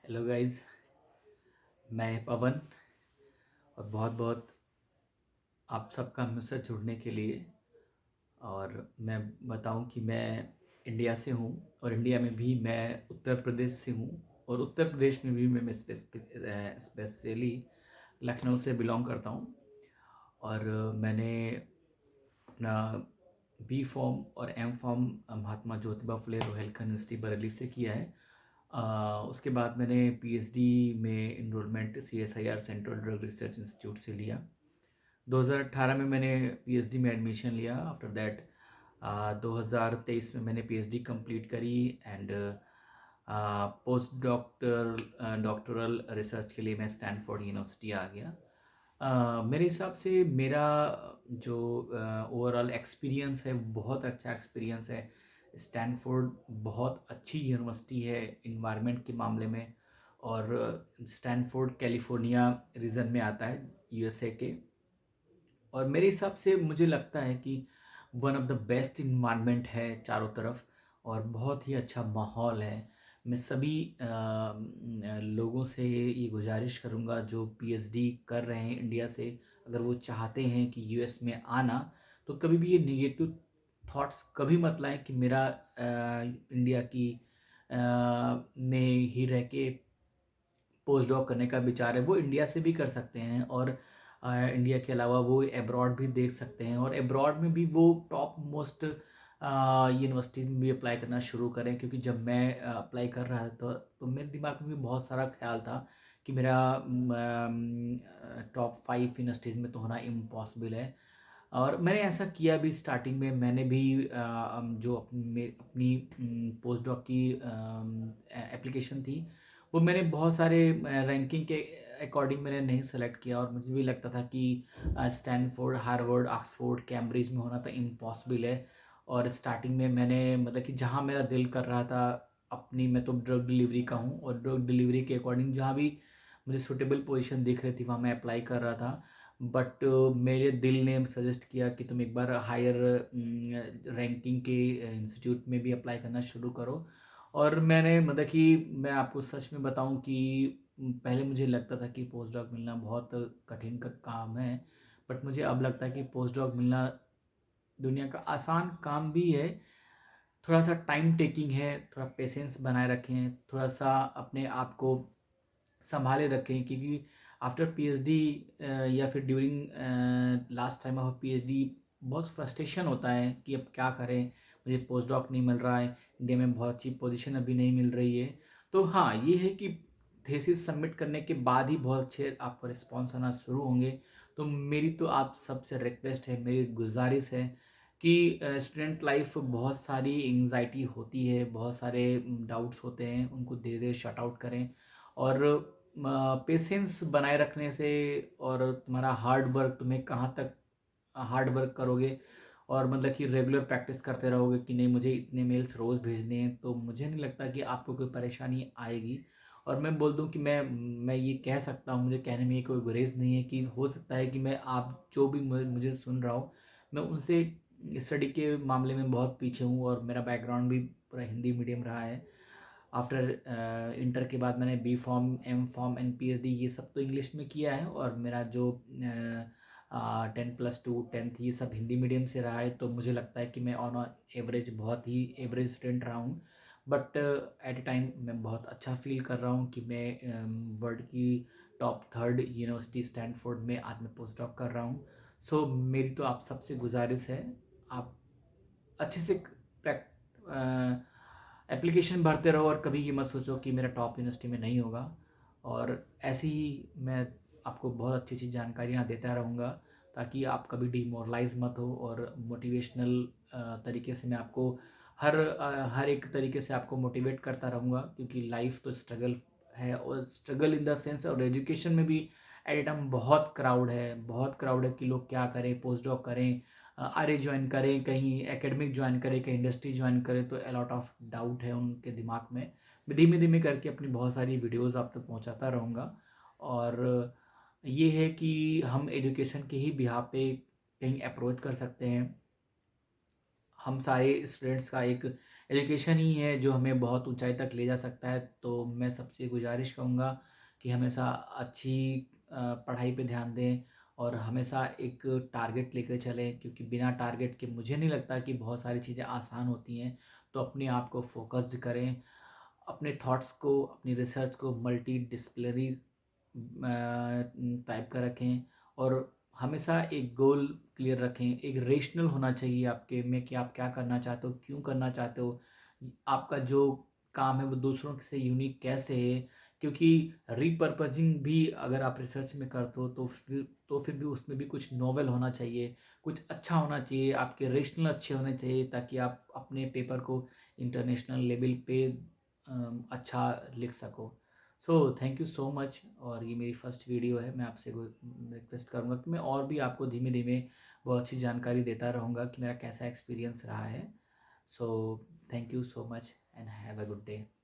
Hello guys, मैं पवन और बहुत बहुत आप सबका मुझसे जुड़ने के लिए। और मैं बताऊं कि मैं इंडिया से हूं और इंडिया में भी मैं उत्तर प्रदेश से हूं। और उत्तर प्रदेश में भी मैं स्पेशली लखनऊ से बिलोंग करता हूं। और मैंने अपना बी फॉर्म और M pharm Mahatma Jyotiba Phule Rohilkhand university Bareilly से किया है। उसके बाद मैंने पीएचडी में enrolment CSIR central drug research institute से लिया। 2018 में मैंने पीएचडी में एडमिशन लिया। आफ्टर दैट 2023 में मैंने पीएचडी कंप्लीट करी एंड पोस्ट डॉक्टरल रिसर्च के लिए मैं स्टैनफोर्ड यूनिवर्सिटी आ गया। मेरे हिसाब से मेरा जो ओवरऑल एक्सपीरियंस है बहुत अच्छा एक्सपीरियंस है। स्टैनफोर्ड बहुत अच्छी यूनिवर्सिटी है इन्वायरमेंट के मामले में। और स्टैनफोर्ड कैलिफोर्निया रीजन में आता है यूएसए के। और मेरे हिसाब से मुझे लगता है कि one of the best environment है चारों तरफ और बहुत ही अच्छा माहौल है। मैं सभी लोगों से ये गुजारिश करूँगा जो पीएचडी कर रहे हैं इंडिया से, अगर वो चाहते हैं कि यूएस में आना, तो कभी भी ये नेगेटिव थॉट्स कभी मत लाएं कि मेरा इंडिया की में ही रह के पोस्ट डॉक करने का विचार है। वो इंडिया से भी कर सकते हैं और इंडिया के अलावा वो एब्रॉड भी देख सकते हैं और एब्रॉड में भी वो टॉप मोस्ट यूनिवर्सिटीज़ में भी अप्लाई करना शुरू करें। क्योंकि जब मैं अप्लाई कर रहा था तो मेरे दिमाग में भी बहुत सारा ख्याल था कि मेरा टॉप 5 यूनिवर्सिटीज़ में तो होना इम्पॉसिबल है। और मैंने ऐसा किया भी। स्टार्टिंग में मैंने भी जो अपनी पोस्ट डॉक की एप्लीकेशन थी वो मैंने बहुत सारे रैंकिंग के अकॉर्डिंग मैंने नहीं सेलेक्ट किया। और मुझे भी लगता था कि स्टैनफोर्ड, हार्वर्ड, ऑक्सफोर्ड, कैम्ब्रिज में होना तो इम्पॉसिबल है। और स्टार्टिंग में मैंने मतलब कि जहाँ मेरा दिल कर रहा था अपनी, मैं तो ड्रग डिलीवरी का हूँ और ड्रग डिलीवरी के अकॉर्डिंग जहाँ भी मुझे सूटेबल पोजीशन दिख रही थी वहाँ मैं अप्लाई कर रहा था। बट मेरे दिल ने सजेस्ट किया कि तुम एक बार हायर रैंकिंग के इंस्टीट्यूट में भी अप्लाई करना शुरू करो। और मैंने मतलब कि मैं आपको सच में बताऊं कि पहले मुझे लगता था कि पोस्ट डॉक मिलना बहुत कठिन का काम है। बट मुझे अब लगता है कि पोस्ट डॉक मिलना दुनिया का आसान काम भी है। थोड़ा सा टाइम टेकिंग है, थोड़ा पेशेंस बनाए रखें, थोड़ा सा अपने आप को संभाले रखें। क्योंकि आफ्टर पीएचडी या फिर during last time of PhD बहुत फ्रस्ट्रेशन होता है कि अब क्या करें, मुझे पोस्ट डॉक नहीं मिल रहा है, इंडिया में बहुत अच्छी पोजीशन अभी नहीं मिल रही है। तो हाँ, ये है कि थेसिस सबमिट करने के बाद ही बहुत अच्छे आपको रिस्पॉन्स आना शुरू होंगे। तो मेरी तो आप सबसे रिक्वेस्ट है, मेरी गुजारिश है कि स्टूडेंट लाइफ बहुत सारी एंग्जाइटी होती है, बहुत सारे डाउट्स होते हैं, उनको धीरे धीरे शट आउट करें। और पेशेंस बनाए रखने से और तुम्हारा हार्ड वर्क, तुम्हें कहाँ तक हार्ड वर्क करोगे और मतलब कि रेगुलर प्रैक्टिस करते रहोगे कि नहीं मुझे इतने मेल्स रोज़ भेजने हैं, तो मुझे नहीं लगता कि आपको कोई परेशानी आएगी। और मैं बोल दूं कि मैं ये कह सकता हूँ, मुझे कहने में कोई गुरेज नहीं है कि हो सकता है कि मैं आप जो भी मुझे सुन रहा हूँ, मैं उनसे स्टडी के मामले में बहुत पीछे हूँ और मेरा बैकग्राउंड भी पूरा हिंदी मीडियम रहा है। आफ्टर इंटर के बाद मैंने B pharm, M pharm and PhD ये सब तो इंग्लिश में किया है। और मेरा जो 10+2 10th ये सब हिंदी मीडियम से रहा है। तो मुझे लगता है कि मैं ऑन एवरेज बहुत ही एवरेज स्टूडेंट रहा हूँ। बट एट ए टाइम मैं बहुत अच्छा फील कर रहा हूँ कि मैं वर्ल्ड की टॉप 3rd यूनिवर्सिटी स्टैनफोर्ड में आज मैं पोस्ट डॉक कर रहा हूँ। सो मेरी तो आप सबसे गुजारिश है, आप अच्छे से एप्लीकेशन भरते रहो और कभी ये मत सोचो कि मेरा टॉप यूनिवर्सिटी में नहीं होगा। और ऐसे ही मैं आपको बहुत अच्छी अच्छी जानकारियाँ देता रहूँगा ताकि आप कभी डिमोरलाइज मत हो। और मोटिवेशनल तरीके से मैं आपको हर एक तरीके से आपको मोटिवेट करता रहूँगा। क्योंकि लाइफ तो स्ट्रगल है, और स्ट्रगल इन द सेंस, और एजुकेशन में भी एट ए टाइम बहुत क्राउड है, बहुत क्राउड है कि लोग क्या करें, पोस्ट डॉक करें, आरए ज्वाइन करें, कहीं एकेडमिक ज्वाइन करें, कहीं इंडस्ट्री ज्वाइन करें। तो अलॉट ऑफ डाउट है उनके दिमाग में। मैं धीमे धीमे करके अपनी बहुत सारी वीडियोस आप तक पहुंचाता रहूँगा। और ये है कि हम एजुकेशन के ही बिहाफ पे कहीं अप्रोच कर सकते हैं। हम सारे स्टूडेंट्स का एक एजुकेशन ही है जो हमें बहुत ऊंचाई तक ले जा सकता है। तो मैं सबसे गुजारिश करूँगा कि हमेशा अच्छी पढ़ाई पे ध्यान दें और हमेशा एक टारगेट लेकर चलें, क्योंकि बिना टारगेट के मुझे नहीं लगता कि बहुत सारी चीज़ें आसान होती हैं। तो अपने आप को फोकस्ड करें, अपने थॉट्स को, अपनी रिसर्च को मल्टी डिसिप्लिनरी टाइप का रखें और हमेशा एक गोल क्लियर रखें। एक रेशनल होना चाहिए आपके में कि आप क्या करना चाहते हो, क्यों करना चाहते हो, आपका जो काम है वो दूसरों से यूनिक कैसे है। क्योंकि रीपर्पजिंग भी अगर आप रिसर्च में करते हो तो फिर भी उसमें भी कुछ नोवेल होना चाहिए, कुछ अच्छा होना चाहिए, आपके रेशनल अच्छे होने चाहिए, ताकि आप अपने पेपर को इंटरनेशनल लेवल पे अच्छा लिख सको। So thank you so much. और ये मेरी फर्स्ट वीडियो है। मैं आपसे रिक्वेस्ट करूँगा कि मैं और भी आपको धीमे धीमे बहुत अच्छी जानकारी देता रहूँगा कि मेरा कैसा एक्सपीरियंस रहा है। So thank you so much and have a good day.